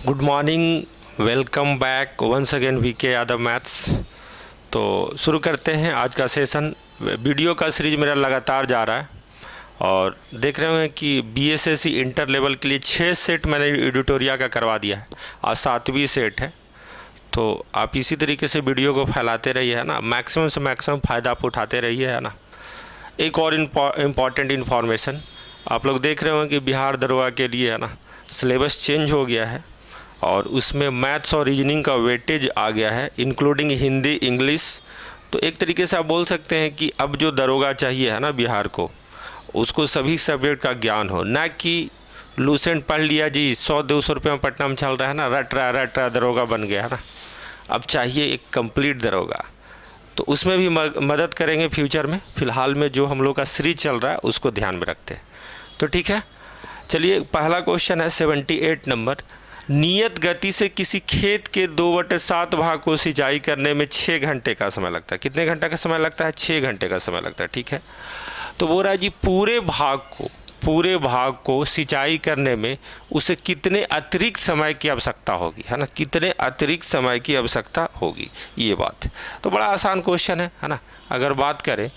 Good morning, welcome back once again VK Yadav maths. तो शुरू करते हैं आज का सेशन। वीडियो का सीरीज मेरा लगातार जा रहा है और देख रहे हैं कि बीएसएससी इंटर लेवल के लिए 6 सेट मैंने एडिटोरिया का करवा दिया है, आज 7वीं सेट है। तो आप इसी तरीके से वीडियो को फैलाते रहिए, है ना, मैक्सिमम से मैक्सिमम फ़ायदा आप उठाते रहिए, है ना। एक और इम्पॉर्टेंट इन्फॉर्मेशन, आप लोग देख रहे होंगे कि बिहार दरोगा के लिए, है ना, सिलेबस चेंज हो गया है और उसमें मैथ्स और रीजनिंग का वेटेज आ गया है, इंक्लूडिंग हिंदी इंग्लिश। तो एक तरीके से आप बोल सकते हैं कि अब जो दरोगा चाहिए, है ना, बिहार को, उसको सभी सब्जेक्ट का ज्ञान हो, ना कि लूसेंट पढ़ लिया जी 100-200 रुपये में पटना में चल रहा है ना, रट रहा दरोगा बन गया, है ना। अब चाहिए एक कंप्लीट दरोगा, तो उसमें भी मदद करेंगे फ्यूचर में। फ़िलहाल में जो हम लोग का सीरीज चल रहा है उसको ध्यान में रखते हैं। तो ठीक है, चलिए पहला क्वेश्चन है 78 नंबर। नियत गति से किसी खेत के 2/7 भाग को सिंचाई करने में 6 घंटे का समय लगता है। कितने घंटे का समय लगता है? 6 घंटे का समय लगता है। ठीक है, तो बोल रहा है जी पूरे भाग को सिंचाई करने में उसे कितने अतिरिक्त समय की आवश्यकता होगी, है ना, कितने अतिरिक्त समय की आवश्यकता होगी, ये बात। तो बड़ा आसान क्वेश्चन है ना। अगर बात करें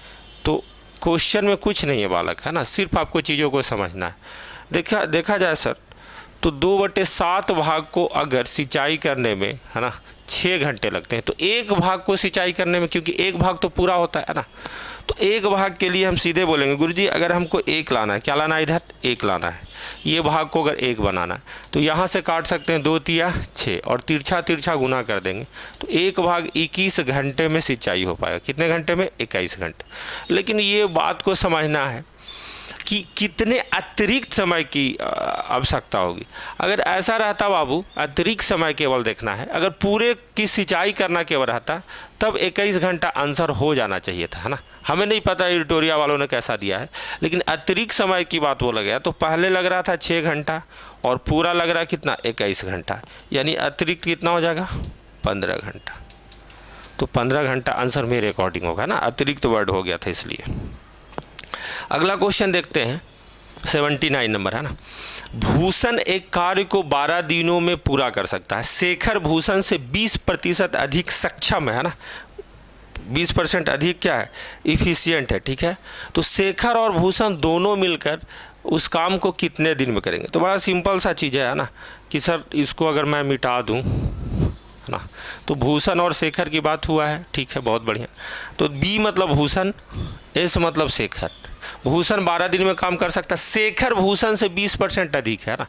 तो क्वेश्चन में कुछ नहीं है बालक, है ना, सिर्फ आपको चीज़ों को समझना है। देखा जाए सर, तो 2/7 भाग को अगर सिंचाई करने में, है ना, 6 घंटे लगते हैं, तो एक भाग को सिंचाई करने में, क्योंकि एक भाग तो पूरा होता है ना, तो एक भाग के लिए हम सीधे बोलेंगे गुरुजी अगर हमको एक लाना है, क्या लाना है, इधर एक लाना है, ये भाग को अगर एक बनाना है तो यहाँ से काट सकते हैं 2 तिया 6 और तिरछा गुना कर देंगे, तो एक भाग 21 घंटे में सिंचाई हो पाएगा। कितने घंटे में? 21 घंटे। लेकिन ये बात को समझना है कि कितने अतिरिक्त समय की आवश्यकता होगी। अगर ऐसा रहता बाबू, अतिरिक्त समय केवल देखना है, अगर पूरे की सिंचाई करना केवल रहता, तब 21 घंटा आंसर हो जाना चाहिए था, है ना। हमें नहीं पता एडिटोरिया वालों ने कैसा दिया है, लेकिन अतिरिक्त समय की बात बोला गया। तो पहले लग रहा था 6 घंटा और पूरा लग रहा है कितना, 21 घंटा, यानी अतिरिक्त कितना हो जाएगा, 15 घंटा। तो 15 घंटा आंसर मेरे अकॉर्डिंग होगा ना, अतिरिक्त वर्ड हो गया था इसलिए। अगला क्वेश्चन देखते हैं 79 नंबर, है ना। भूषण एक कार्य को 12 दिनों में पूरा कर सकता है। शेखर भूषण से 20% अधिक सक्षम है ना, 20% अधिक क्या है, इफिशियंट है। ठीक है, तो शेखर और भूषण दोनों मिलकर उस काम को कितने दिन में करेंगे। तो बड़ा सिंपल सा चीज़ है ना, कि सर इसको अगर मैं मिटा दूँ ना, तो भूषण और शेखर की बात हुआ है। ठीक है, बहुत बढ़िया। तो बी मतलब भूषण, एस मतलब शेखर। भूषण 12 दिन में काम कर सकता है, शेखर भूषण से 20% अधिक है ना,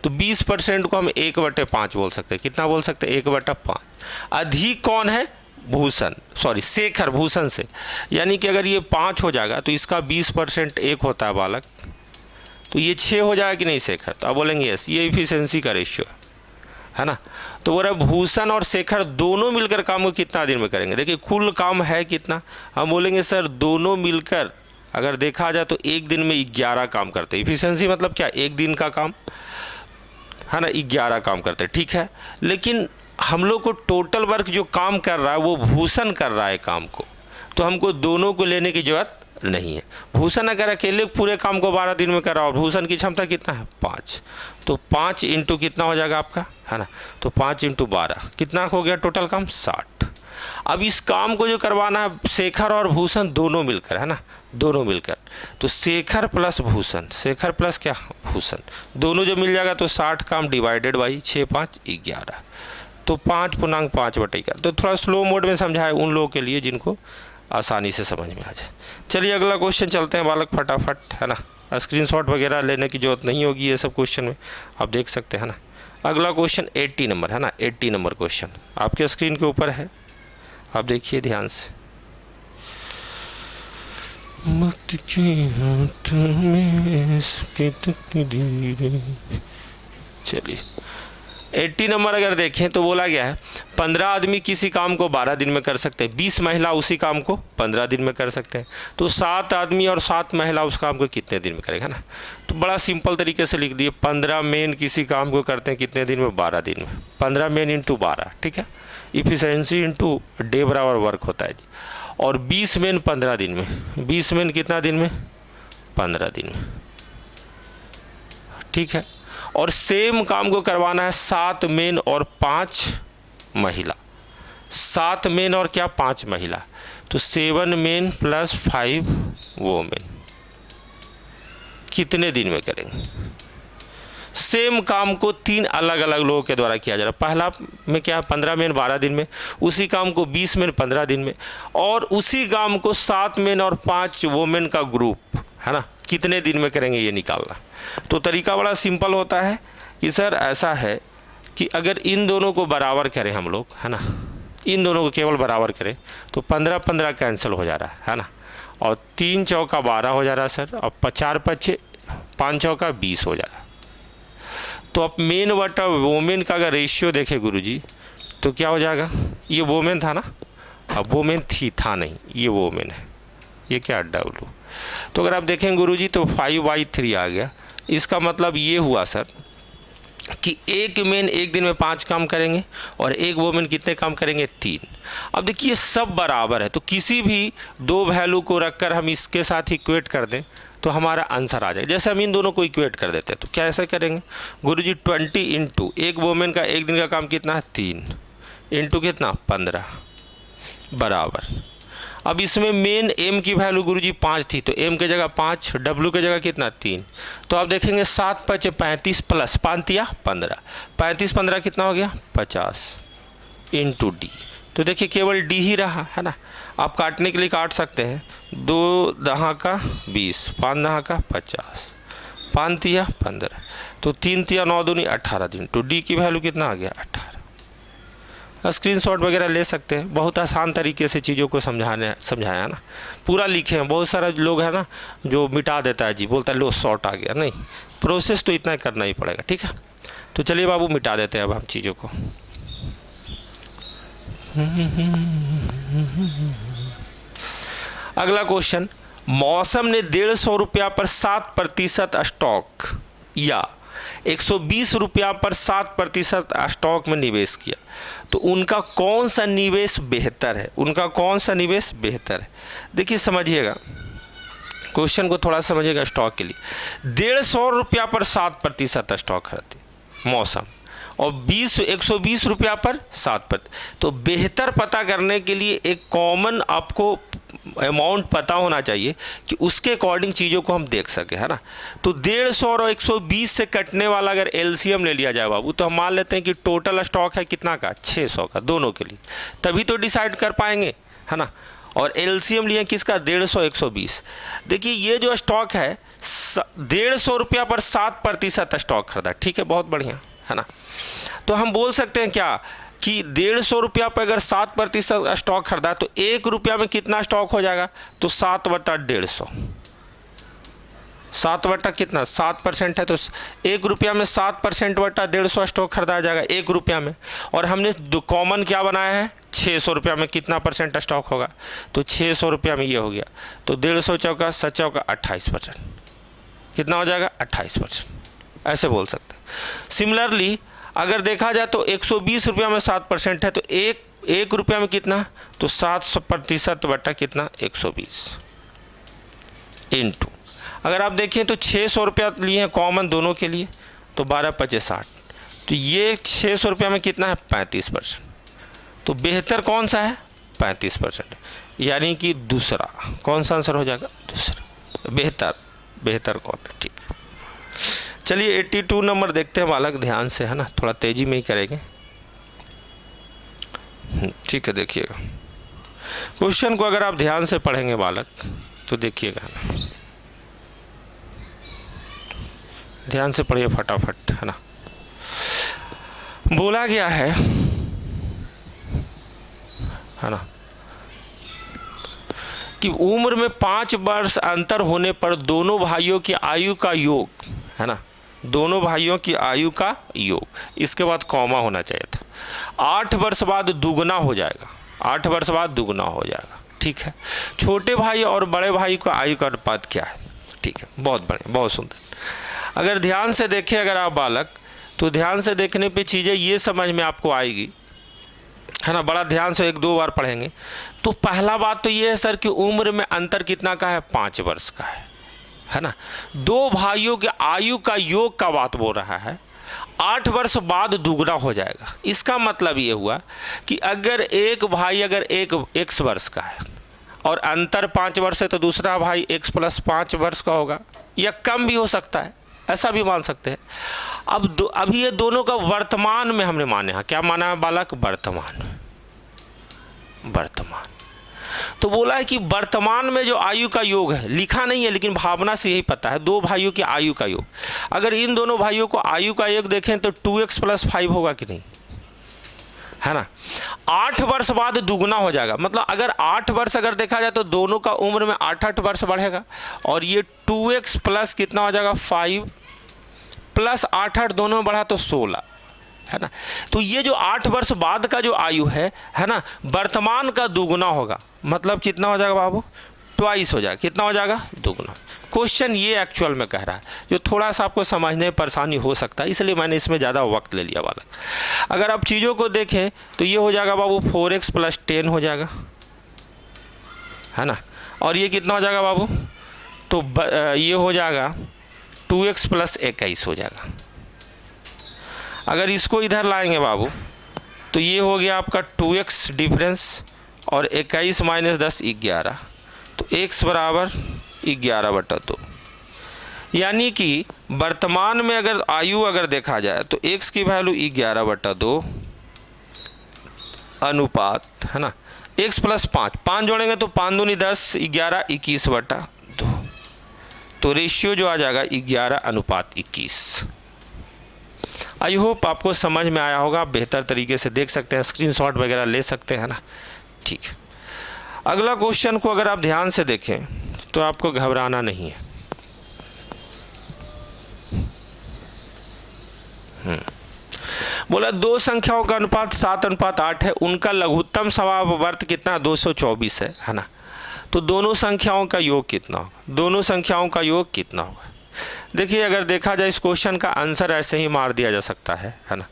तो 20% को हम 1/5 बोल सकते हैं। कितना बोल सकते हैं? 1/5। अधिक कौन है? भूषण, सॉरी शेखर भूषण से, यानी कि अगर ये 5 हो जाएगा तो इसका 20% 1 होता है बालक, तो ये 6 हो जाएगा कि नहीं शेखर? तो आप बोलेंगे यस, ये इफिशिएंसी का रेशियो है ना। तो बोल रहा भूषण और शेखर दोनों मिलकर काम को कितना दिन में करेंगे। देखिए कुल काम है कितना, हम बोलेंगे सर दोनों मिलकर अगर देखा जाए तो एक दिन में 11 काम करते हैं। इफिशिएंसी मतलब क्या, एक दिन का काम, है ना, 11 काम करते हैं। ठीक है, लेकिन हम लोग को टोटल वर्क जो काम कर रहा है वो भूषण कर रहा है काम को, तो हमको दोनों को लेने की जरूरत नहीं है। भूषण अगर अकेले पूरे काम को 12 दिन में कर रहा हो, भूषण की क्षमता कितना है, 5, तो 5 इंटू कितना हो जाएगा आपका, है ना, तो 5 इंटू 12 कितना हो गया टोटल काम, 60। अब इस काम को जो करवाना है शेखर और भूषण दोनों मिलकर, है ना, दोनों मिलकर, तो शेखर प्लस भूषण, शेखर प्लस क्या, भूषण, दोनों जो मिल जाएगा तो 60 काम डिवाइडेड बाई 6 5 11, तो 5.5/11। तो थोड़ा स्लो मोड में समझाए उन लोगों के लिए जिनको आसानी से समझ में आ जाए। चलिए अगला क्वेश्चन चलते हैं बालक फटाफट, है ना। स्क्रीनशॉट वगैरह लेने की जरूरत नहीं होगी, ये सब क्वेश्चन में आप देख सकते हैं ना। अगला क्वेश्चन 80 नंबर, है ना, 80 नंबर क्वेश्चन आपके स्क्रीन के ऊपर है, आप देखिए ध्यान से। मत के हाथ में चलिए 80 नंबर अगर देखें तो बोला गया है 15 आदमी किसी काम को 12 दिन में कर सकते हैं, 20 महिला उसी काम को 15 दिन में कर सकते हैं, तो 7 आदमी और 7 महिला उस काम को कितने दिन में करेगा ना। तो बड़ा सिंपल तरीके से लिख दिए, 15 मेन किसी काम को करते हैं कितने दिन में, 12 दिन में, 15 मेन इंटू 12, ठीक है, इफिशिएंसी इंटू डे बराबर वर्क होता है जी, और 20 मेन 15 दिन में, 20 मेन कितना दिन में, 15 दिन में, ठीक है। और सेम काम को करवाना है 7 मेन और 5 महिला, 7 मेन और क्या 5 महिला, तो 7 मेन प्लस 5 वोमेन। कितने दिन में करेंगे? सेम काम को 3 अलग अलग लोगों के द्वारा किया जा रहा है। पहला में क्या 15 मेन 12 दिन में, उसी काम को 20 मेन 15 दिन में, और उसी काम को 7 मेन और 5 वोमेन का ग्रुप है ना, कितने दिन में करेंगे ये निकालना। तो तरीका बड़ा सिंपल होता है कि सर ऐसा है कि अगर इन दोनों को बराबर करें हम लोग, है ना, इन दोनों को केवल बराबर करें तो 15-15 कैंसिल हो जा रहा है ना, और 3 चौका 12 हो जा रहा है सर, और 4 पच्चे 5 चौका 20 हो जा रहा है। तो अब मेन बटा वोमेन का अगर रेशियो देखें गुरुजी तो क्या हो जाएगा, ये वोमेन था ना, अब वोमेन था नहीं, ये वोमेन है, ये क्या W। तो अगर आप देखें गुरुजी तो 5/3 आ गया। इसका मतलब ये हुआ सर कि एक मेन एक दिन में 5 काम करेंगे और एक वोमेन कितने काम करेंगे 3। अब देखिए सब बराबर है, तो किसी भी 2 वैल्यू को रखकर हम इसके साथ इक्वेट कर दें तो हमारा आंसर आ जाएगा। जैसे हम इन दोनों को इक्वेट कर देते हैं तो क्या ऐसा करेंगे गुरुजी, 20 इंटू एक वोमेन का एक दिन का काम कितना है 3 इंटू कितना 15 बराबर। अब इसमें मेन m की वैल्यू गुरुजी 5 थी, तो m की जगह 5, w की जगह कितना 3, तो आप देखेंगे 7 5 35 प्लस 5 या 15, 35 15 कितना हो गया 50 इंटू डी। तो देखिए केवल डी ही रहा है ना, आप काटने के लिए काट सकते हैं, 2 दहा का 20, 5 दहा का 50, 5 तिया 15, तो 3 तिया 9 दूनी 18 दिन, तो डी की वैल्यू कितना आ गया 18। स्क्रीनशॉट वगैरह ले सकते हैं, बहुत आसान तरीके से चीज़ों को समझाया ना, पूरा लिखे हैं। बहुत सारा लोग है ना जो मिटा देता है जी, बोलता है लो शॉर्ट आ गया, नहीं प्रोसेस तो इतना करना ही पड़ेगा, ठीक है। तो चलिए बाबू मिटा देते हैं अब हम चीज़ों को। अगला क्वेश्चन, मौसम ने 150 रुपया पर 7% स्टॉक या 120 रुपया पर 7% स्टॉक में निवेश किया, तो उनका कौन सा निवेश बेहतर है, उनका कौन सा निवेश बेहतर है। देखिए समझिएगा क्वेश्चन को, थोड़ा समझिएगा स्टॉक के लिए। 150 रुपया पर 7% स्टॉक खरीदे मौसम, और 120 रुपया पर 7%। तो बेहतर पता करने के लिए एक कॉमन आपको अमाउंट पता होना चाहिए कि उसके अकॉर्डिंग चीज़ों को हम देख सके, है ना। तो 150 और 120 से कटने वाला अगर एलसीएम ले लिया जाए बाबू, तो हम मान लेते हैं कि टोटल स्टॉक है कितना का 600 का दोनों के लिए, तभी तो डिसाइड कर पाएंगे, है ना। और एलसीएम लिए किसका 150 120। देखिए ये जो स्टॉक है 150 रुपया पर 7% स्टॉक खरीदा, ठीक है, बहुत बढ़िया, है ना। तो हम बोल सकते हैं क्या कि 150 रुपया पर अगर 7% स्टॉक खरीदा तो 1 रुपया में कितना स्टॉक हो जाएगा, तो 7/150, 7 कितना 7% है, तो 1 रुपया में 7% बटा 150 स्टॉक खरीदा जाएगा 1 रुपया में। और हमने कॉमन क्या बनाया है 600 रुपया में कितना परसेंट स्टॉक होगा, तो 600 रुपया में ये हो गया, तो 150 चौका 7 चौका 28%, कितना हो जाएगा 28%, ऐसे बोल सकते हैं। सिमिलरली अगर देखा जाए तो 120 रुपया में 7% है, तो एक रुपया में कितना, तो 7% बटा कितना 120 इंटू, अगर आप देखें तो 600 रुपया लिए हैं कॉमन दोनों के लिए, तो 12 5 60, तो ये 600 रुपया में कितना है 35%। तो बेहतर कौन सा है 35%, यानी कि दूसरा। कौन सा आंसर हो जाएगा दूसरा, बेहतर कौन है, ठीक है। चलिए 82 नंबर देखते हैं बालक, ध्यान से, है ना, थोड़ा तेजी में ही करेंगे, ठीक है। देखिएगा क्वेश्चन को अगर आप ध्यान से पढ़ेंगे बालक तो देखिएगा, ध्यान से पढ़िए फटाफट, है ना। बोला गया है ना, कि उम्र में 5 वर्ष अंतर होने पर दोनों भाइयों की आयु का योग, है ना, दोनों भाइयों की आयु का योग, इसके बाद कॉमा होना चाहिए था, 8 वर्ष बाद दुगना हो जाएगा, 8 वर्ष बाद दुगना हो जाएगा, ठीक है। छोटे भाई और बड़े भाई का आयु का अनुपात क्या है, ठीक है, बहुत बढ़िया, बहुत सुंदर। अगर ध्यान से देखें अगर आप बालक, तो ध्यान से देखने पे चीज़ें ये समझ में आपको आएगी, है ना, बड़ा ध्यान से 1-2 बार पढ़ेंगे। तो पहला बात तो ये है सर कि उम्र में अंतर कितना का है 5 वर्ष का है है ना। दो भाइयों के आयु का योग का बात बोल रहा है, 8 वर्ष बाद दुगना हो जाएगा। इसका मतलब ये हुआ कि अगर एक भाई अगर एक x वर्ष का है और अंतर 5 वर्ष है तो दूसरा भाई x + 5 वर्ष का होगा, या कम भी हो सकता है, ऐसा भी मान सकते हैं। अभी ये दोनों का वर्तमान में हमने माने हैं, क्या माना है बालक? वर्तमान। तो बोला है कि वर्तमान में जो आयु का योग है, लिखा नहीं है लेकिन भावना से यही पता है, दो भाइयों की आयु का योग। अगर इन दोनों भाइयों को आयु का योग देखें तो 2x + 5 होगा कि नहीं, है ना। 8 वर्ष बाद दुगना हो जाएगा, मतलब अगर 8 वर्ष अगर देखा जाए तो दोनों का उम्र में 8 वर्ष बढ़ेगा, और ये 2x प्लस कितना हो जाएगा? 5 + 8 दोनों में बढ़ा तो 16, है ना। तो ये जो 8 वर्ष बाद का जो आयु है ना, वर्तमान का दुगुना होगा। मतलब कितना हो जाएगा बाबू? ट्वाइस हो जाएगा। कितना हो जाएगा? दुगुना। क्वेश्चन ये एक्चुअल में कह रहा है, जो थोड़ा सा आपको समझने में परेशानी हो सकता है, इसलिए मैंने इसमें ज़्यादा वक्त ले लिया बालक। अगर आप चीज़ों को देखें तो ये हो जाएगा बाबू 4x + 10 हो जाएगा, है ना। और ये कितना हो जाएगा बाबू? तो ये हो जाएगा 2x + 21 हो जाएगा। अगर इसको इधर लाएंगे बाबू तो ये हो गया आपका 2x डिफरेंस, और 21 - 10 11, तो x बराबर 11/2। यानी कि वर्तमान में अगर आयु अगर देखा जाए तो x की वैल्यू 11/2 अनुपात, है ना, x + 5 जोड़ेंगे तो 5 दूनी 10, 11 21/2, तो रेशियो जो आ जाएगा 11:21। आई होप आपको समझ में आया होगा, आप बेहतर तरीके से देख सकते हैं, स्क्रीनशॉट वगैरह ले सकते हैं ना। ठीक है, अगला क्वेश्चन को अगर आप ध्यान से देखें तो आपको घबराना नहीं है। बोला दो संख्याओं का अनुपात 7:8 है, उनका लघुत्तम समावर्त कितना? 224 है ना। तो दोनों संख्याओं का योग कितना होगा? दोनों संख्याओं का योग कितना होगा? देखिए, अगर देखा जाए इस क्वेश्चन का आंसर ऐसे ही मार दिया जा सकता है ना,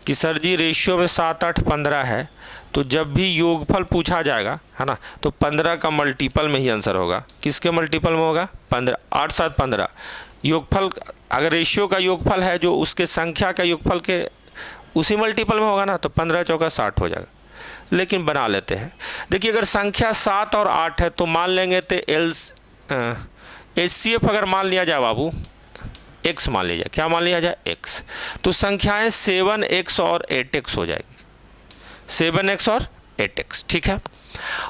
कि सर जी रेशियो में 7, 8, 15 है, तो जब भी योगफल पूछा जाएगा, है ना, तो 15 का मल्टीपल में ही आंसर होगा। किसके मल्टीपल में होगा? 15। 8, 7, 15 योगफल, अगर रेशियो का योगफल है जो उसके संख्या का योगफल के उसी मल्टीपल में होगा ना, तो 15 चौका 60 हो जाएगा। लेकिन बना लेते हैं। देखिए, अगर संख्या 7 और 8 है तो मान लेंगे तो HCF अगर मान लिया जाए बाबू, x मान लिया जाए। क्या मान लिया जाए? x। तो संख्याएं 7x और 8x हो जाएगी, 7x और 8x, ठीक है।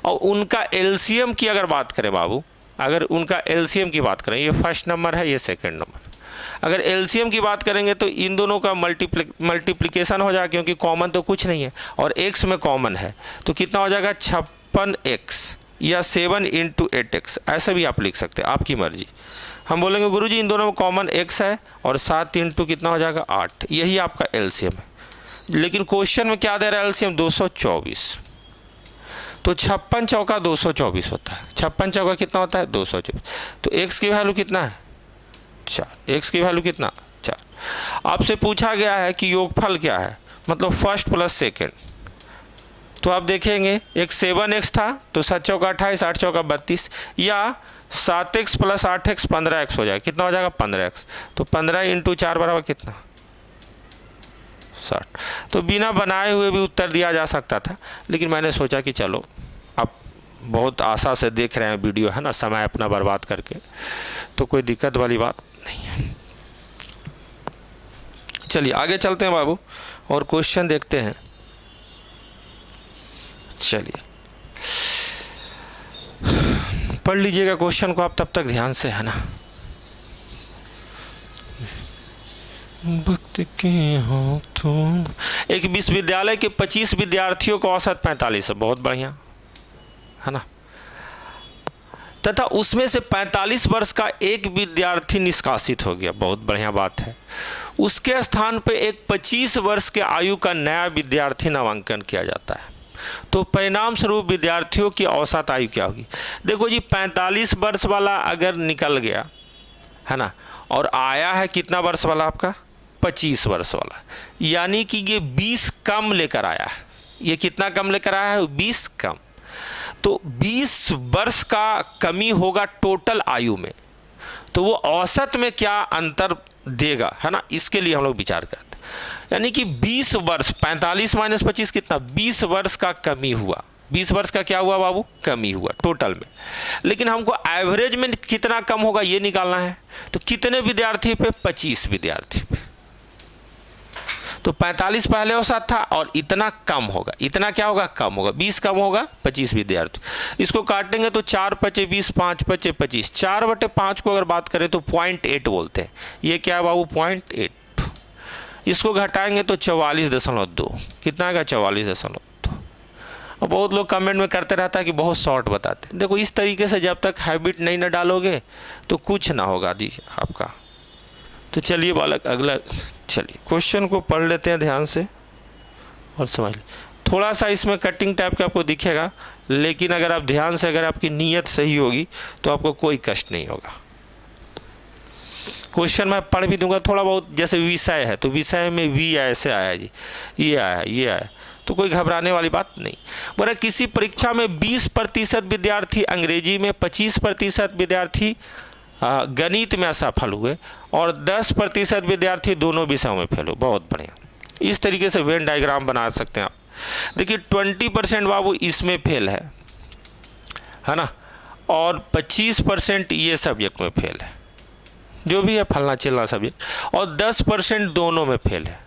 और उनका LCM की अगर बात करें बाबू, अगर उनका LCM की बात करें, ये फर्स्ट नंबर है, ये सेकंड नंबर, अगर LCM की बात करेंगे तो इन दोनों का मल्टीप्लिकेशन हो जाएगा, क्योंकि कॉमन तो कुछ नहीं है और x में कॉमन है, तो कितना हो जाएगा? 56x या 7 × 8x, ऐसा भी आप लिख सकते हैं, आपकी मर्जी। हम बोलेंगे गुरुजी इन दोनों में कॉमन x है और 7 × कितना हो जाएगा? 8, यही आपका LCM है। लेकिन क्वेश्चन में क्या दे रहा है? LCM 224, तो 56 चौका 224 होता है। 56 चौका कितना होता है? 224। तो x की वैल्यू कितना है? 4। x की वैल्यू कितना? 4। आपसे पूछा गया है कि योगफल क्या है, मतलब फर्स्ट प्लस सेकेंड। तो आप देखेंगे एक 7x था, तो 7 चौका 28, 8 चौका 32, या 7x + 8x 15x हो जाएगा। कितना हो जाएगा? 15x। तो 15 × 4 बराबर कितना? 60। तो बिना बनाए हुए भी उत्तर दिया जा सकता था, लेकिन मैंने सोचा कि चलो आप बहुत आशा से देख रहे हैं वीडियो, है ना, समय अपना बर्बाद करके, तो कोई दिक्कत वाली बात नहीं है। चलिए आगे चलते हैं बाबू और क्वेश्चन देखते हैं। चलिए पढ़ लीजिएगा क्वेश्चन को आप तब तक ध्यान से, है ना। वक्त के हो तुम। एक विश्वविद्यालय के 25 विद्यार्थियों का औसत 45 है, बहुत बढ़िया, है ना, तथा उसमें से 45 वर्ष का एक विद्यार्थी निष्कासित हो गया, बहुत बढ़िया बात है। उसके स्थान पे एक 25 वर्ष के आयु का नया विद्यार्थी नामांकन किया जाता है, तो परिणाम स्वरूप विद्यार्थियों की औसत आयु क्या होगी? देखो जी, 45 वर्ष वाला अगर निकल गया, है ना, और आया है कितना वर्ष वाला? आपका 25 वर्ष वाला, यानी कि ये 20 कम लेकर आया है। ये कितना कम लेकर आया है? 20 कम। तो 20 वर्ष का कमी होगा टोटल आयु में, तो वो औसत में क्या अंतर देगा, है ना, इसके लिए हम लोग विचार करते हैं। यानी कि 20 वर्ष, 45 माइनस 25 कितना, 20 वर्ष का कमी हुआ। 20 वर्ष का क्या हुआ बाबू, कमी हुआ टोटल में। लेकिन हमको एवरेज में कितना कम होगा ये निकालना है। तो कितने विद्यार्थी पे, 25 विद्यार्थी पे। तो 45 पहले औसत था और इतना कम होगा, इतना क्या होगा, कम होगा, 20 कम होगा, 25 विद्यार्थी। इसको काटेंगे तो 4 पचे 20, 5 पचे 25, 4/5 को अगर बात करें तो 0.8 बोलते हैं। ये क्या है बाबू, 0.8। इसको घटाएंगे तो 44.2, कितना आएगा, 44.2। और बहुत लोग कमेंट में करते रहता है कि बहुत शॉर्ट बताते हैं। देखो इस तरीके से जब तक हैबिट नहीं न डालोगे तो कुछ ना होगा जी आपका। तो चलिए बालक अगला, चलिए क्वेश्चन को पढ़ लेते हैं ध्यान से और समझ लें। थोड़ा सा इसमें कटिंग टाइप का आपको दिखेगा, लेकिन अगर आप ध्यान से, अगर आपकी नीयत सही होगी तो आपको कोई कष्ट नहीं होगा। क्वेश्चन मैं पढ़ भी दूंगा थोड़ा बहुत, जैसे विषय है तो विषय में वी ऐसे आया जी, ये आया, ये आया, तो कोई घबराने वाली बात नहीं। बोला किसी परीक्षा में 20% विद्यार्थी अंग्रेजी में, 25% विद्यार्थी गणित में असफल हुए और 10% विद्यार्थी दोनों विषयों में फेल हुए। बहुत बढ़िया, इस तरीके से वेन डायग्राम बना सकते हैं आप। देखिए 20% बाबू इसमें फेल है ना, और 25% ये सब्जेक्ट में फेल है, जो भी है फलना चिलना सब्जेक्ट, और 10% दोनों में फेल है।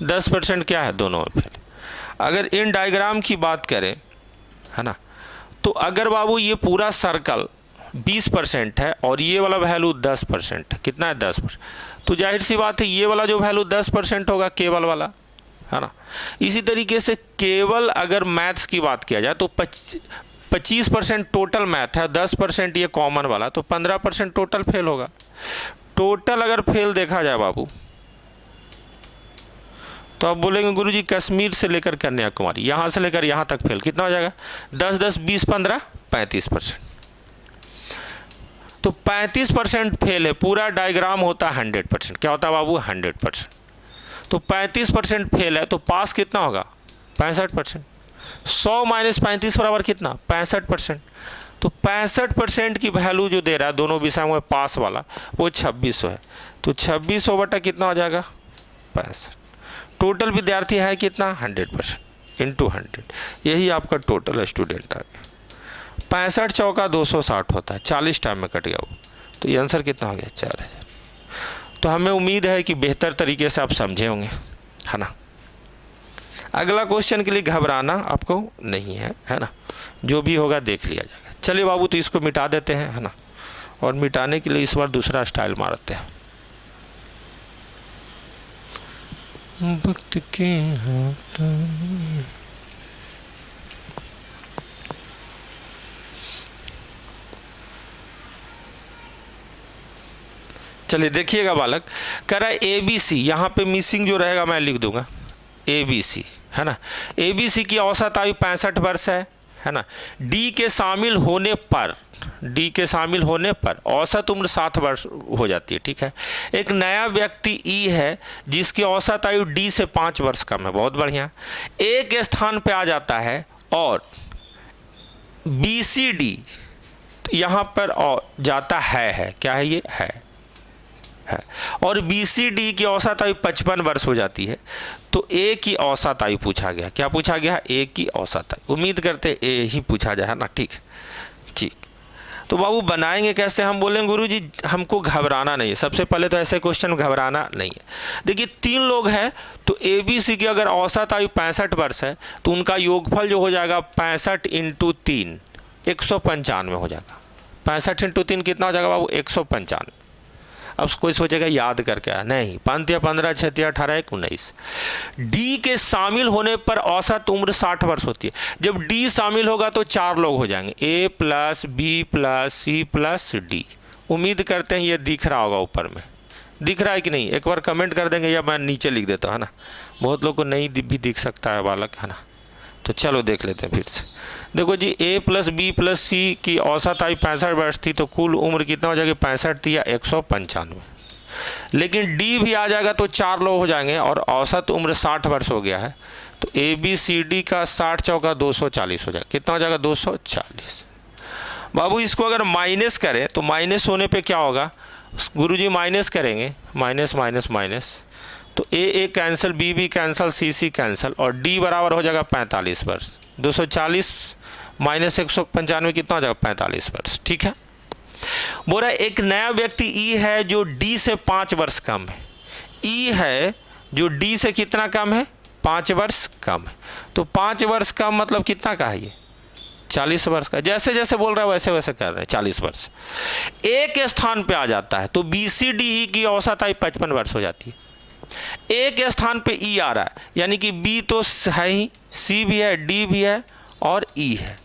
10% क्या है, दोनों में फेल। अगर इन डायग्राम की बात करें, है ना, तो अगर बाबू ये पूरा सर्कल 20% है और ये वाला वैल्यू 10% है, कितना है, 10%, तो जाहिर सी बात है ये वाला जो वैल्यू 10% होगा केवल वाला, है ना। इसी तरीके से केवल अगर मैथ्स की बात किया जाए तो 25% टोटल मैथ है, 10% ये कॉमन वाला, तो 15% टोटल फेल होगा। टोटल अगर फेल देखा जाए बाबू तो आप बोलेंगे गुरुजी कश्मीर से लेकर कन्याकुमारी, यहाँ से लेकर यहाँ तक फेल, कितना हो जाएगा, 10 10 20 15 35%। तो 35% फेल है। पूरा डायग्राम होता है 100%, क्या होता है बाबू, 100%। तो 35% फेल है, तो पास कितना होगा, 65%। 100 माइनस 35 बराबर कितना, 65%। तो 65% की वैल्यू जो दे रहा है दोनों विषयों में पास वाला, वो 2600 है। तो 2600 बटा कितना हो जाएगा, 65। टोटल विद्यार्थी है कितना, 100% इंटू 100, यही आपका टोटल स्टूडेंट आ गया। 65 चौका 260 होता है, 40 टाइम में कट गया वो, तो ये आंसर कितना हो गया, 4000। तो हमें उम्मीद है कि बेहतर तरीके से आप समझे होंगे, है ना। अगला क्वेश्चन के लिए घबराना आपको नहीं है, है ना, जो भी होगा देख लिया जाएगा। चलिए बाबू तो इसको मिटा देते हैं, है ना, और मिटाने के लिए इस बार दूसरा स्टाइल मारते हैं। वक्त के चलिए देखिएगा बालक, कह रहा है ABC, यहाँ पे मिसिंग जो रहेगा मैं लिख दूंगा ABC, है ना। ABC की औसत आयु 65 वर्ष है ना। डी के शामिल होने पर औसत उम्र 60 वर्ष हो जाती है, ठीक है। एक नया व्यक्ति ई है जिसकी औसत आयु डी से 5 वर्ष कम है, बहुत बढ़िया। एक स्थान पे आ जाता है और BCD यहाँ पर जाता है, क्या है ये, है। और BCD की औसत आयु 55 वर्ष हो जाती है। तो ए की औसत आयु पूछा गया, क्या पूछा गया, ए की औसत आयु। उम्मीद करते ए ही पूछा जाए, ना, ठीक। तो बाबू बनाएंगे कैसे, हम बोलेंगे गुरुजी हमको घबराना नहीं है। सबसे पहले तो ऐसे क्वेश्चन घबराना नहीं है। देखिए 3 लोग हैं, तो ABC की अगर औसत आयु 65 वर्ष है तो उनका योगफल जो हो जाएगा 65 × 3 195 हो जाएगा। 65 × 3 कितना हो जाएगा बाबू, 195। अब कोई सोचेगा याद करके आया, नहीं, 5 या 15 6 या 18 19। डी के शामिल होने पर औसत उम्र 60 वर्ष होती है। जब डी शामिल होगा तो 4 लोग हो जाएंगे, A + B + C + D। उम्मीद करते हैं ये दिख रहा होगा, ऊपर में दिख रहा है कि नहीं, एक बार कमेंट कर देंगे या मैं नीचे लिख देता हूँ, है ना। बहुत लोग को नहीं भी दिख सकता है बालक, है ना। तो चलो देख लेते हैं फिर से। देखो जी A + B + C की औसत आयु 65 वर्ष थी, तो कुल उम्र कितना हो जाएगी, 65 थी या 195। लेकिन D भी आ जाएगा तो 4 लोग हो जाएंगे और औसत उम्र 60 वर्ष हो गया है। तो ABCD का 60 चौका 240 हो जाएगा, कितना हो जाएगा, 240। बाबू इसको अगर माइनस करें तो माइनस होने पे क्या होगा गुरुजी, माइनस करेंगे, माइनस माइनस माइनस, तो ए कैंसिल, बी कैंसिल, सी कैंसिल, और डी बराबर हो जाएगा 45 वर्ष। 240 माइनस 195 कितना हो जाएगा 45 वर्ष। ठीक है, बोल रहा है एक नया व्यक्ति ई है जो डी से 5 वर्ष कम है। ई है जो डी से कितना कम है, 5 वर्ष कम है। तो 5 वर्ष कम मतलब कितना का है ये, 40 वर्ष का। जैसे जैसे बोल रहा है वैसे वैसे कर रहे हैं, 40 वर्ष। एक स्थान पे आ जाता है तो बी सी डी ई की औसत आयु 55 वर्ष हो जाती है। एक स्थान पे ई आ रहा है, यानी कि बी तो है ही, सी भी है, डी भी है और ई है।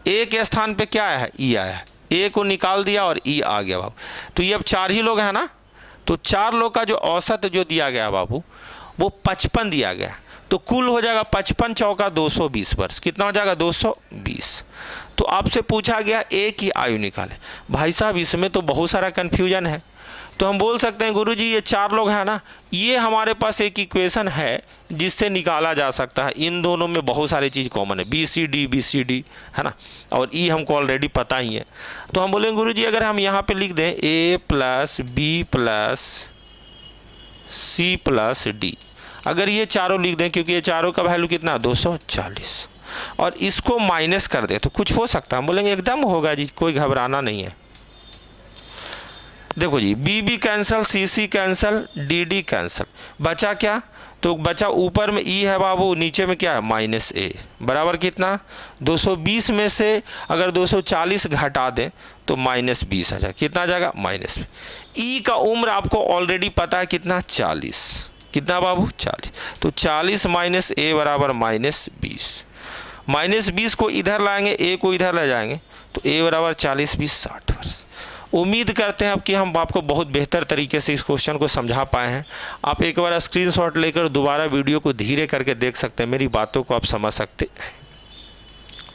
एक स्थान पे क्या है, ई आया है, ए को निकाल दिया और ई आ गया बाबू। तो ये अब 4 ही लोग हैं ना, तो 4 लोग का जो औसत जो दिया गया बाबू वो 55 दिया गया। तो कुल हो जाएगा 55 चौका 220 वर्ष। कितना हो जाएगा 220। तो आपसे पूछा गया ए की आयु निकाले। भाई साहब इसमें तो बहुत सारा कन्फ्यूजन है। तो हम बोल सकते हैं गुरुजी ये 4 लोग हैं ना, ये हमारे पास एक इक्वेशन है जिससे निकाला जा सकता है। इन दोनों में बहुत सारी चीज़ कॉमन है, बी सी डी है ना, और ई हमको ऑलरेडी पता ही है। तो हम बोलेंगे गुरुजी अगर हम यहाँ पे लिख दें A plus B plus C plus D, अगर ये चारों लिख दें, क्योंकि ये चारों का वैल्यू कितना 240, और इसको माइनस कर दें तो कुछ हो सकता है। हम बोलेंगे एकदम होगा जी, कोई घबराना नहीं है। देखो जी, बी कैंसिल, सी कैंसिल, डी कैंसिल, बचा क्या, तो बचा ऊपर में ई है बाबू, नीचे में क्या है माइनस ए, बराबर कितना 220 में से अगर 240 घटा दें तो -20 आ जाएगा। कितना आ जाएगा -20। ई का उम्र आपको ऑलरेडी पता है कितना 40, कितना बाबू 40। तो 40 माइनस ए बराबर -20। -20 को इधर लाएंगे, ए को इधर ले जाएंगे, तो ए बराबर 40 20 60 वर्ष। उम्मीद करते हैं अब कि हम आपको बहुत बेहतर तरीके से इस क्वेश्चन को समझा पाए हैं। आप एक बार स्क्रीनशॉट लेकर दोबारा वीडियो को धीरे करके देख सकते हैं, मेरी बातों को आप समझ सकते हैं।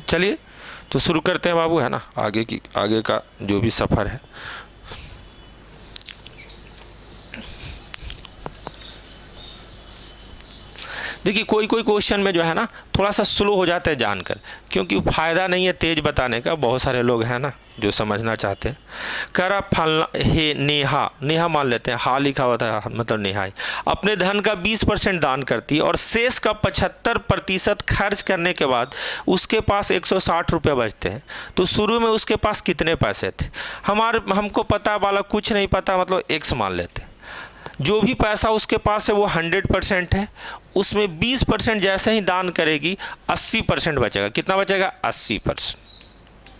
चलिए तो शुरू करते हैं बाबू, है ना, आगे का जो भी सफ़र है। देखिए कोई क्वेश्चन में जो है ना थोड़ा सा स्लो हो जाता है जानकर, क्योंकि फ़ायदा नहीं है तेज बताने का। बहुत सारे लोग हैं ना जो समझना चाहते हैं। करा फलना हे नेहा मान लेते हैं, हा लिखा हुआ था मतलब नेहा अपने धन का 20% दान करती है और शेष का 75% खर्च करने के बाद उसके पास 160 रुपये बचते हैं। तो शुरू में उसके पास कितने पैसे थे, हमको पता वाला कुछ नहीं पता, मतलब x मान लेते हैं। जो भी पैसा उसके पास है वो 100% है, उसमें 20% जैसे ही दान करेगी 80% बचेगा। कितना बचेगा 80%।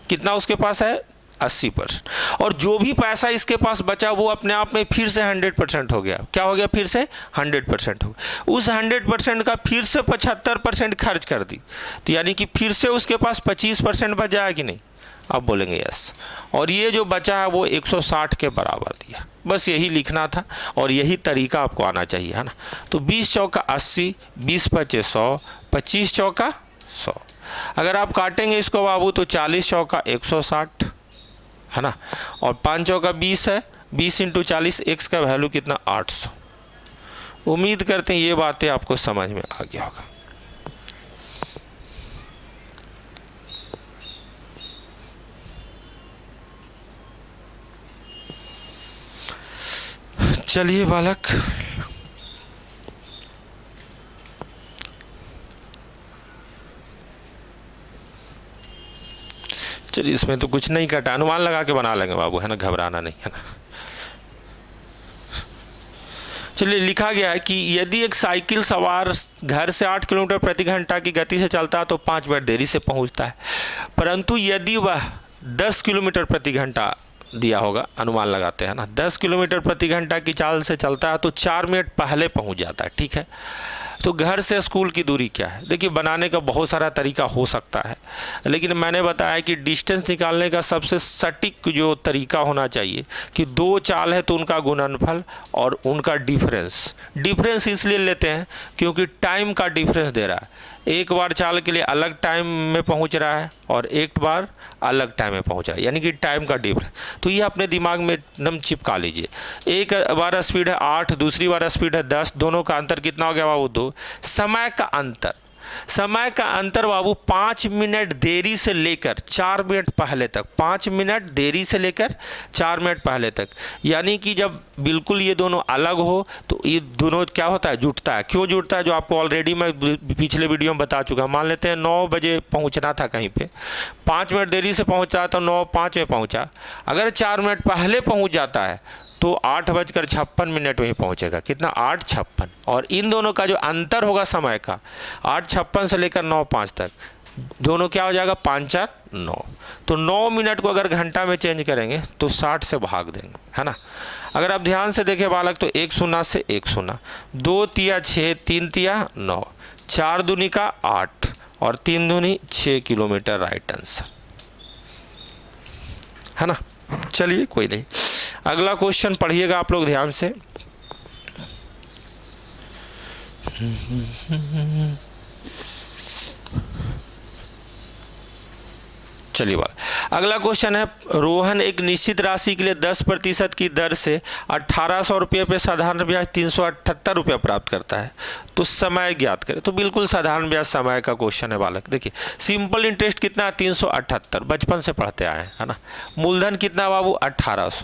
कितना उसके पास है 80%। और जो भी पैसा इसके पास बचा वो अपने आप में फिर से 100% हो गया। क्या हो गया, फिर से 100% हो गया। उस 100% का फिर से 75% खर्च कर दी, तो यानी कि फिर से उसके पास 25% बच जाएगा कि नहीं। अब बोलेंगे यस। और ये जो बचा है वो 160 के बराबर दिया। बस यही लिखना था और यही तरीका आपको आना चाहिए, है ना। तो 20 चौका 80, 20 पचे 100, 25 चौका 100। अगर आप काटेंगे इसको बाबू तो 40 चौका 160, है ना, और 5 चौका 20 है, 20 × 40, x का वैल्यू कितना 800। उम्मीद करते हैं ये बातें आपको समझ में आ गया होगा। चलिए बालक, चलिए इसमें तो कुछ नहीं कटा, अनुमान लगा के बना लेंगे बाबू, है ना, घबराना नहीं, है ना। चलिए लिखा गया है कि यदि एक साइकिल सवार घर से 8 किलोमीटर प्रति घंटा की गति से चलता है तो 5 मिनट देरी से पहुंचता है, परंतु यदि वह 10 किलोमीटर प्रति घंटा दिया होगा, अनुमान लगाते हैं ना, 10 किलोमीटर प्रति घंटा की चाल से चलता है तो 4 मिनट पहले पहुंच जाता है। ठीक है, तो घर से स्कूल की दूरी क्या है। देखिए बनाने का बहुत सारा तरीका हो सकता है, लेकिन मैंने बताया कि डिस्टेंस निकालने का सबसे सटीक जो तरीका होना चाहिए कि 2 चाल है तो उनका गुणनफल और उनका डिफरेंस इसलिए लेते हैं क्योंकि टाइम का डिफरेंस दे रहा है। एक बार चाल के लिए अलग टाइम में पहुंच रहा है और एक बार अलग टाइम में पहुंच रहा है, यानी कि टाइम का डिफरेंस। तो ये अपने दिमाग में एकदम चिपका लीजिए। एक बार स्पीड है 8, दूसरी बार स्पीड है 10, दोनों का अंतर कितना हो गया बाबू 2। समय का अंतर, समय का अंतर बाबू 5 मिनट देरी से लेकर 4 मिनट पहले तक, 5 मिनट देरी से लेकर 4 मिनट पहले तक, यानी कि जब बिल्कुल ये दोनों अलग हो तो ये दोनों क्या होता है, जुटता है। क्यों जुटता है, जो आपको ऑलरेडी मैं पिछले वीडियो में बता चुका। मान लेते हैं 9 बजे पहुंचना था कहीं पे, 5 मिनट देरी से पहुंचा तो 9:05 में पहुंचा। अगर 4 मिनट पहले पहुंच जाता है तो 8:56 में ही पहुंचेगा। कितना, 8:56। और इन दोनों का जो अंतर होगा समय का, 8:56 से लेकर 9:05 तक, दोनों क्या हो जाएगा, 5×4 9। तो 9 मिनट को अगर घंटा में चेंज करेंगे तो 60 से भाग देंगे, है ना। अगर आप ध्यान से देखें बालक तो 1 0 से 1 0, 2 तिया 6, 3 तिया 9, 4 दूनी का 8 और 3 दूनी 6 किलोमीटर, राइट आंसर, है ना। चलिए कोई नहीं, अगला क्वेश्चन पढ़िएगा आप लोग ध्यान से। चलिए अगला क्वेश्चन है, रोहन एक निश्चित राशि के लिए 10% की दर से 1800 रुपये पे साधारण ब्याज 378 रुपया प्राप्त करता है, तो समय ज्ञात करें। तो बिल्कुल साधारण ब्याज समय का क्वेश्चन है बालक। देखिए सिंपल इंटरेस्ट कितना है, 378, बचपन से पढ़ते आए हैं, है ना। मूलधन कितना बाबू, 1800,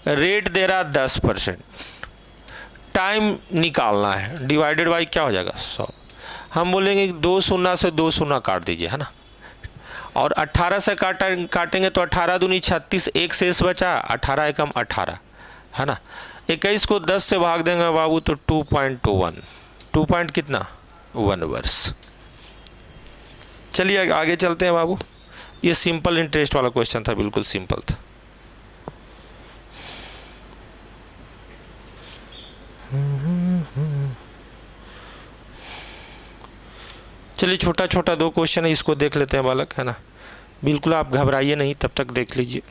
रेट दे रहा 10%, टाइम निकालना है, डिवाइडेड बाई क्या हो जाएगा, 100। हम बोलेंगे 2 0 से 2 0 काट दीजिए, है ना। और 18 से काटेंगे तो 18 दूनी 36, एक शेष बचा, 18 एकम 18, है ना। 21 को 10 से भाग देंगे बाबू तो 2.1, 2 पॉइंट कितना, 1 वर्ष। चलिए आगे चलते हैं बाबू। ये सिंपल इंटरेस्ट वाला क्वेश्चन था, बिल्कुल सिंपल था। चलिए छोटा छोटा 2 क्वेश्चन है, इसको देख लेते हैं बालक, है ना। बिल्कुल आप घबराइए नहीं, तब तक देख लीजिए।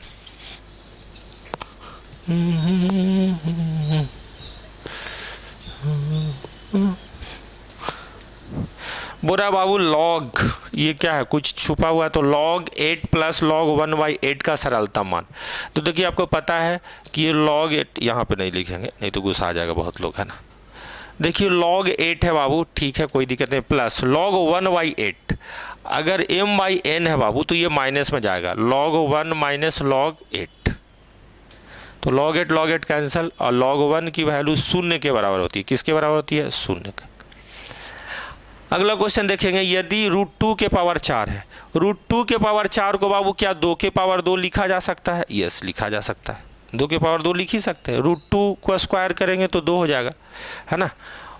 बोरा बाबू लॉग, ये क्या है, कुछ छुपा हुआ है, तो log 8 + log 1/8 का सरलता मान। तो देखिए आपको पता है कि ये log 8 यहाँ पे नहीं लिखेंगे, नहीं तो गुस्सा आ जाएगा बहुत लोग, है ना। देखिए log 8 है बाबू, ठीक है कोई दिक्कत नहीं, प्लस log 1/8, अगर m/n है बाबू तो ये माइनस में जाएगा, log 1 - log 8, तो log 8 कैंसिल, और log 1 की वैल्यू 0 के बराबर होती है। किसके बराबर होती है, 0 के। अगला क्वेश्चन देखेंगे, यदि √2 के पावर 4 है, √2 के पावर 4 को बाबू क्या 2 के पावर 2 लिखा जा सकता है, यस लिखा जा सकता है, 2 के पावर 2 लिख ही सकते हैं। √2 को स्क्वायर करेंगे तो 2 हो जाएगा, है ना,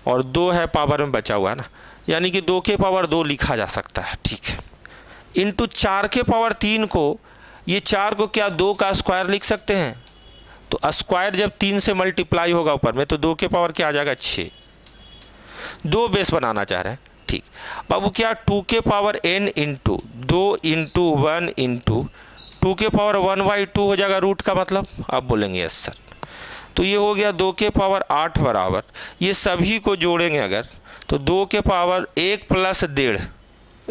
और 2 है पावर में बचा हुआ, है ना, यानी कि 2 के पावर 2 लिखा जा सकता है, ठीक है। इंटू 4 के पावर 3 को, ये 4 को क्या 2 का स्क्वायर लिख सकते हैं, तो स्क्वायर जब 3 से मल्टीप्लाई होगा ऊपर में तो 2 के पावर क्या आ जाएगा, 6। 2 बेस बनाना चाह रहे हैं, ठीक बाबू। क्या 2 के power n into 2 into 1 into 2 के पावर 1/2 हो जाएगा रूट का मतलब, आप बोलेंगे यस सर। तो ये हो गया 2 के पावर 8 बराबर, ये सभी को जोड़ेंगे अगर तो 2 के पावर 1 + 1.5,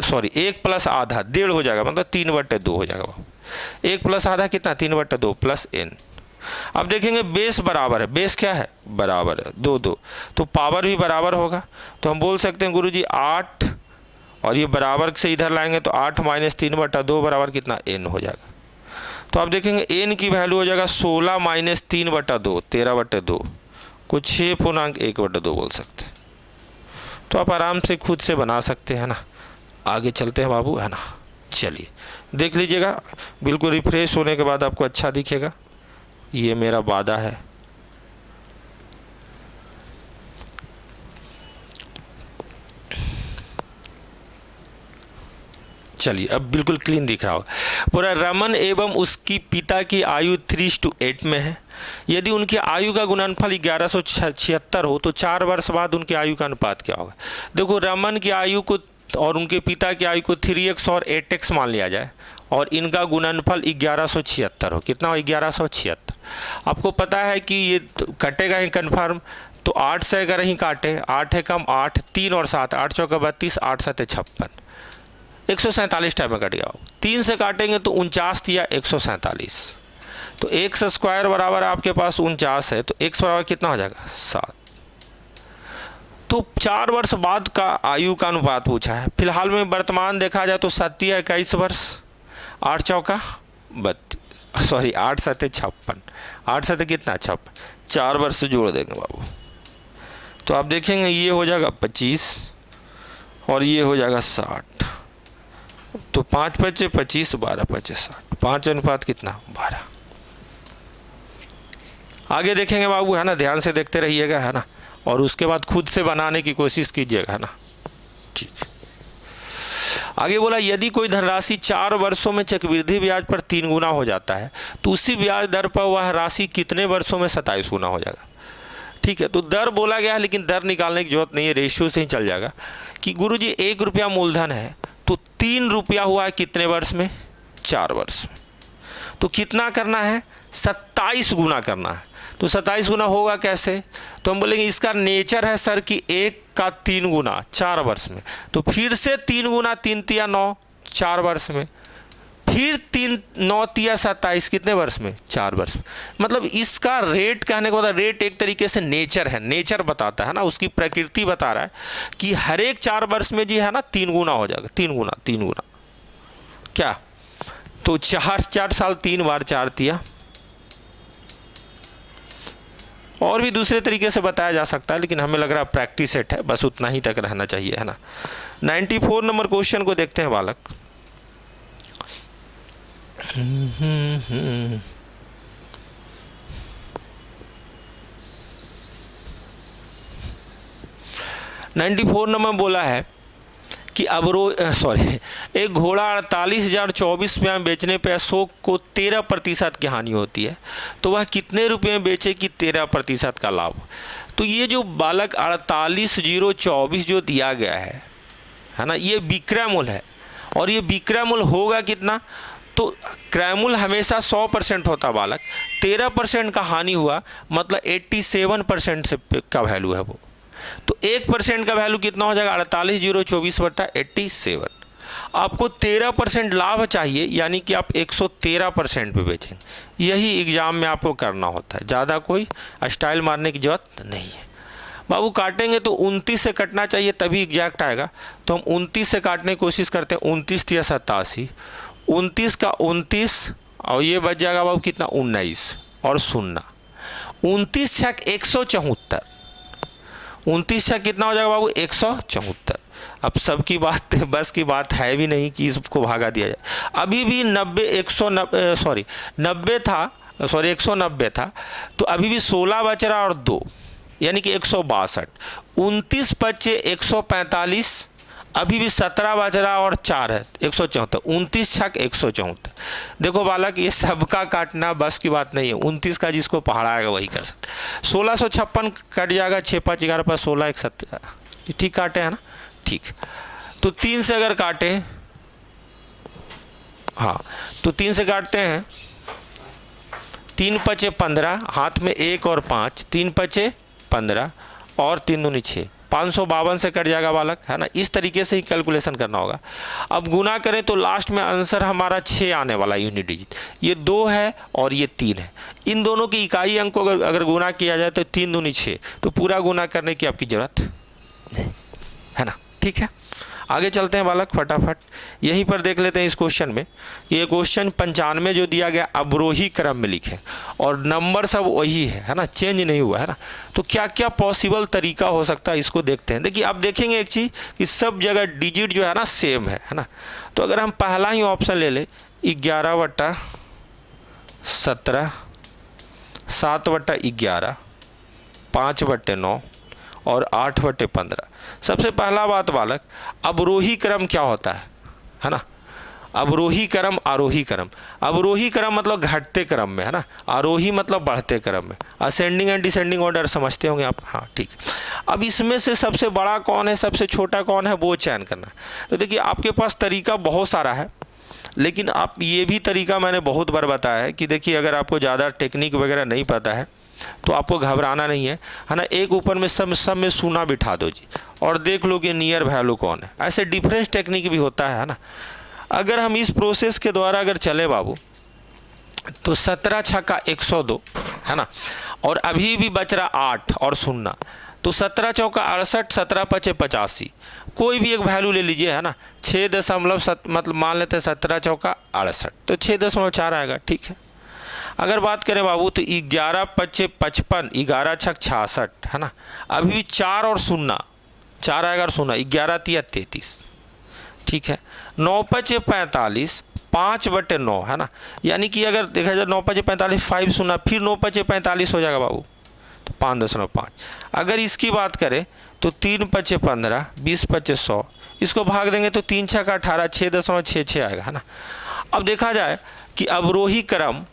सॉरी 1 + आधा, 1.5 हो जाएगा, मतलब 3/2 हो जाएगा बाबू। 1 + आधा कितना, 3/2 प्लस n। अब देखेंगे बेस बराबर है, बेस क्या है, बराबर है 2 2, तो पावर भी बराबर होगा। तो हम बोल सकते हैं गुरुजी 8, और ये बराबर से इधर लाएंगे तो 8 - 3/2 बराबर कितना, n हो जाएगा। तो आप देखेंगे n की वैल्यू हो जाएगा 16 - 3/2, 13/2 को 6.1/2 बोल सकते हैं। तो आप आराम से खुद से बना सकते हैं ना। आगे चलते हैं बाबू, है ना। चलिए देख लीजिएगा, बिल्कुल रिफ्रेश होने के बाद आपको अच्छा दिखेगा। ये मेरा वादा है। चलिए अब बिल्कुल क्लीन दिख रहा होगा। पूरा रमन एवं उसकी पिता की आयु 3:8 में है। यदि उनकी आयु का गुणनफल 1176 हो तो 4 वर्ष बाद उनकी आयु का अनुपात क्या होगा। देखो रमन की आयु को और उनके पिता की आयु को 3x और 8x मान लिया जाए और इनका गुणनफल 1176 हो। कितना हो, 1176। आपको पता है कि ये कटेगा ही कन्फर्म, तो 8 से अगर ही काटे, 8 है कम 8, 3 और 7, 8 चौका 32, 8 7 56, 147 टाइम में कट गया। 3 से काटेंगे तो 49 या 147, तो x स्क्वायर बराबर आपके पास 49 है, तो x बराबर कितना हो जाएगा 7। तो 4 वर्ष बाद का आयु का अनुपात पूछा है। फिलहाल में वर्तमान देखा जाए तो 21 वर्ष, 8 चौका 32, सॉरी 8 सत्ते 56, 8 सत्ते कितना 56, 4 वर्ष से जोड़ देंगे बाबू, तो आप देखेंगे ये हो जाएगा 25 और ये हो जाएगा 60, तो 5 पचे 25, 12 पचे 60, 5 अनुपात कितना 12। आगे देखेंगे बाबू, है ना, ध्यान से देखते रहिएगा, है ना, और उसके बाद खुद से बनाने की कोशिश कीजिएगा, है ना। ठीक, आगे बोला यदि कोई धनराशि 4 वर्षों में चक्रवृद्धि ब्याज पर 3 गुना हो जाता है तो उसी ब्याज दर पर वह राशि कितने वर्षों में 27 गुना हो जाएगा। ठीक है, तो दर बोला गया है लेकिन दर निकालने की जरूरत नहीं है, रेशियो से ही चल जाएगा कि गुरुजी 1 रुपया मूलधन है तो 3 रुपया हुआ है कितने वर्ष में, 4 वर्ष में, तो कितना करना है, 27 गुना करना है। तो 27 गुना होगा कैसे, तो हम बोलेंगे इसका नेचर है सर कि 1 का 3 गुना 4 वर्ष में, तो फिर से 3 गुना 3 तिया 9 4 वर्ष में, फिर 3 9 तिया 27 कितने वर्ष में, 4 वर्ष में। मतलब इसका रेट कहने का मतलब रेट एक तरीके से नेचर है, नेचर बताता है ना, उसकी प्रकृति बता रहा है कि हर एक 4 वर्ष में जी है ना 3 गुना हो जाएगा, 3 गुना क्या, तो 4 साल 3 बार 4 तिया, और भी दूसरे तरीके से बताया जा सकता है लेकिन हमें लग रहा है प्रैक्टिस सेट है, बस उतना ही तक रहना चाहिए, है ना। 94 नंबर क्वेश्चन को देखते हैं बालक। नाइन्टी 94 नंबर बोला है कि एक घोड़ा 48,024 रुपये में बेचने पर अशोक को 13% की हानि होती है, तो वह कितने रुपये में बेचे कि 13% का लाभ। तो ये जो बालक 48,024 जो दिया गया है ना, ये विक्रय मूल्य है, और ये विक्रय मूल्य होगा कितना, तो क्रय मूल्य हमेशा 100% होता बालक, 13% का हानि हुआ मतलब 87% से का वैल्यू है वो, तो 1% का वैल्यू कितना हो जाएगा, 48,024/87। आपको 13% लाभ चाहिए, यानी कि आप 113% पे बेचेंगे। यही एग्जाम में आपको करना होता है, ज़्यादा कोई स्टाइल मारने की जरूरत नहीं है बाबू। काटेंगे तो 29 से कटना चाहिए तभी एग्जैक्ट आएगा, तो हम 29 से काटने की कोशिश करते हैं। 29 तिया 87, 29 का 29 और ये बच जाएगा बाबू कितना 19 और 0, 29 छक 174, 29 छक कितना हो जाएगा बाबू 174। अब सबकी बात बस की बात है भी नहीं कि इसको भागा दिया जाए। अभी भी 190 था, तो अभी भी 16 बच रहा और 2 यानी कि 162। 29 बचे 145, अभी भी 17 बच रहा और 4 है 174, 29 छक 174। देखो बालक ये सबका काटना बस की बात नहीं है, 29 का जिसको पहाड़ा आएगा वही कर सकता। 1656 कट जाएगा, 6 5 11 पर 16 1 7, ठीक काटे है ना, ठीक। तो 3 से अगर काटे, हाँ तो 3 से काटते हैं, 3 पचे 15, हाथ में 1 और 5, 3 पचे 15 और 3 दूनी 6, 552 से कट जाएगा बालक, है ना। इस तरीके से ही कैलकुलेशन करना होगा। अब गुना करें तो लास्ट में आंसर हमारा 6 आने वाला यूनिट डिजिट, ये 2 है और ये 3 है। इन दोनों की इकाई अंक को अगर गुना किया जाए तो 3 दूनी 6, तो पूरा गुना करने की आपकी ज़रूरत नहीं, है ना। ठीक है, आगे चलते हैं बालक फटाफट। यहीं पर देख लेते हैं इस क्वेश्चन में, ये क्वेश्चन 95 जो दिया गया अवरोही क्रम में लिखे और नंबर सब वही है ना, चेंज नहीं हुआ है ना। तो क्या क्या पॉसिबल तरीका हो सकता है इसको देखते हैं। देखिए आप देखेंगे एक चीज़ कि सब जगह डिजिट जो है ना सेम है ना। तो अगर हम पहला ही ऑप्शन ले लें 11/17, 7/11, 5/9 और 8/15। सबसे पहला बात बालक, अवरोही क्रम क्या होता है ना। अवरोही क्रम, आरोही क्रम। अवरोही क्रम मतलब घटते क्रम में, है ना। आरोही मतलब बढ़ते क्रम में। असेंडिंग एंड डिसेंडिंग ऑर्डर समझते होंगे आप, हाँ ठीक। अब इसमें से सबसे बड़ा कौन है, सबसे छोटा कौन है, वो चयन करना। तो देखिए आपके पास तरीका बहुत सारा है, लेकिन आप ये भी तरीका मैंने बहुत बार बताया है कि देखिए अगर आपको ज़्यादा टेक्निक वगैरह नहीं पता है तो आपको घबराना नहीं है ना। एक ऊपर में सब में शून्य बिठा दो जी और देख लो कि नियर वैल्यू कौन है। ऐसे डिफरेंस टेक्निक भी होता है ना। अगर हम इस प्रोसेस के द्वारा अगर चले बाबू तो 17 छक्का 102 है ना, और अभी भी बच रहा 8 और 0, तो 17 चौका 68, 17 पचे 85, कोई भी एक वैल्यू ले लीजिए, है ना। 6 मतलब मान लेते हैं 17 चौका 68, तो 6.4 आएगा, ठीक है। अगर बात करें बाबू तो 11 पचे 55, 11 छक 66, है ना। अभी भी 4 और 0, 4 आएगा और 0, 11 तिया 33, ठीक है। 9 पचे 45, 5/9, है ना। यानी कि अगर देखा जाए 9 पचे 45, 5 0, फिर 9 पचे 45 हो जाएगा बाबू, तो 5.5। अगर इसकी बात करें तो 3 पचे 15, 20 पचे 100, इसको भाग देंगे तो 3 छक 18, 6.66 आएगा, है ना। अब देखा जाए कि अवरोही क्रम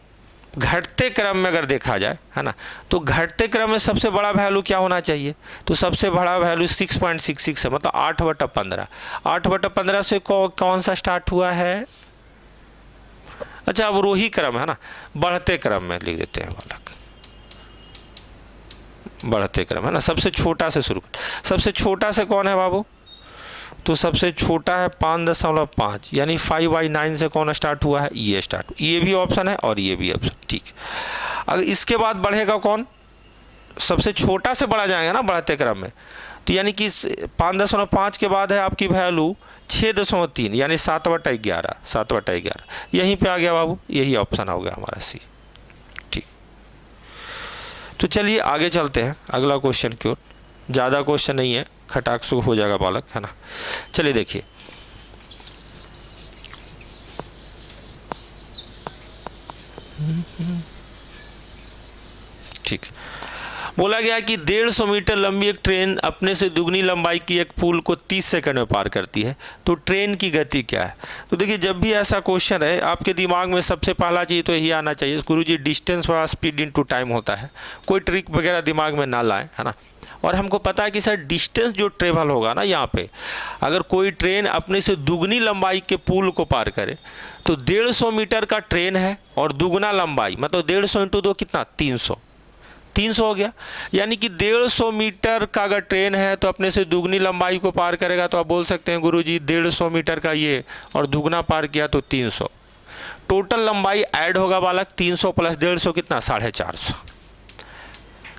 घटते क्रम में अगर देखा जाए, है ना, तो घटते क्रम में सबसे बड़ा वैल्यू क्या होना चाहिए, तो सबसे बड़ा वैल्यू 6.66 है, मतलब 8/15। 8/15 से कौन सा स्टार्ट हुआ है, अच्छा अवरोही क्रम, है ना। बढ़ते क्रम में लिख देते हैं बालक, बढ़ते क्रम, है ना। सबसे छोटा से शुरू, सबसे छोटा से कौन है बाबू, तो सबसे छोटा है 5.5, यानी 5/9 से कौन स्टार्ट हुआ है, ये स्टार्ट, ये भी ऑप्शन है और ये भी ऑप्शन, ठीक। अगर इसके बाद बढ़ेगा कौन, सबसे छोटा से बढ़ा जाएगा ना बढ़ते क्रम में, तो यानी कि 5.5 के बाद है आपकी वैल्यू 6.3, यानी 7/11, 7/11, यहीं पे आ गया बाबू, यही ऑप्शन हो गया हमारा सी, ठीक। तो चलिए आगे चलते हैं अगला क्वेश्चन की ओर। ज़्यादा क्वेश्चन नहीं है, खटाक से हो जाएगा बालक, है ना। चलिए देखिए, ठीक। बोला गया कि 150 मीटर लंबी एक ट्रेन अपने से दुगनी लंबाई की एक पुल को 30 सेकंड में पार करती है, तो ट्रेन की गति क्या है। तो देखिए जब भी ऐसा क्वेश्चन है आपके दिमाग में सबसे पहला चीज़ तो यही आना चाहिए, गुरुजी डिस्टेंस और स्पीड इनटू टाइम होता है, कोई ट्रिक वगैरह दिमाग में ना लाएं, है ना। और हमको पता है कि सर डिस्टेंस जो ट्रेवल होगा ना, यहाँ पे अगर कोई ट्रेन अपने से दुगनी लंबाई के पुल को पार करे तो 150 मीटर का ट्रेन है और दुगना लंबाई, मतलब 150 इंटू 2 कितना, 300 हो गया। यानी कि 150 मीटर का अगर ट्रेन है तो अपने से दुगनी लंबाई को पार करेगा, तो आप बोल सकते हैं गुरुजी 150 मीटर का ये और दुगना पार किया तो 300, टोटल लंबाई ऐड होगा बालक, 300 प्लस 150 कितना, 450,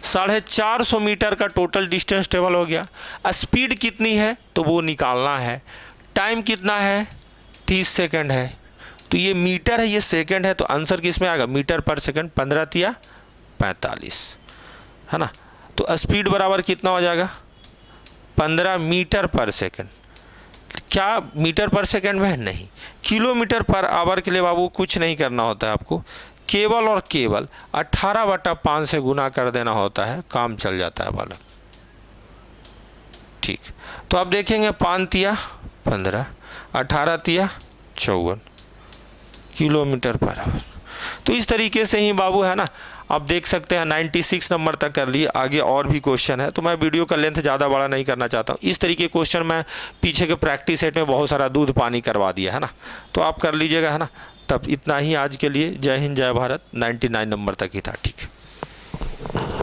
450 मीटर का टोटल डिस्टेंस ट्रेवल हो गया। स्पीड कितनी है तो वो निकालना है, टाइम कितना है 30 सेकंड है, तो ये मीटर है ये सेकंड है, तो आंसर किस में आएगा, मीटर पर सेकंड, 15 तिया 45, है ना। तो स्पीड बराबर कितना हो जाएगा, 15 मीटर पर सेकंड, क्या मीटर पर सेकंड में है, नहीं, किलोमीटर पर आवर के लिए बाबू कुछ नहीं करना होता है आपको, केवल और केवल 18/5 से गुना कर देना होता है, काम चल जाता है बालक, ठीक। तो आप देखेंगे 5 तिया 15, 18 तिया 54 किलोमीटर पर आवर। तो इस तरीके से ही बाबू, है ना, आप देख सकते हैं 96 नंबर तक कर लिए। आगे और भी क्वेश्चन है, तो मैं वीडियो का लेंथ ज़्यादा बड़ा नहीं करना चाहता हूँ। इस तरीके क्वेश्चन मैं पीछे के प्रैक्टिस सेट में बहुत सारा दूध पानी करवा दिया, है ना, तो आप कर लीजिएगा, है ना। तब इतना ही आज के लिए, जय हिंद जय भारत। 99 नंबर तक ही था, ठीक है।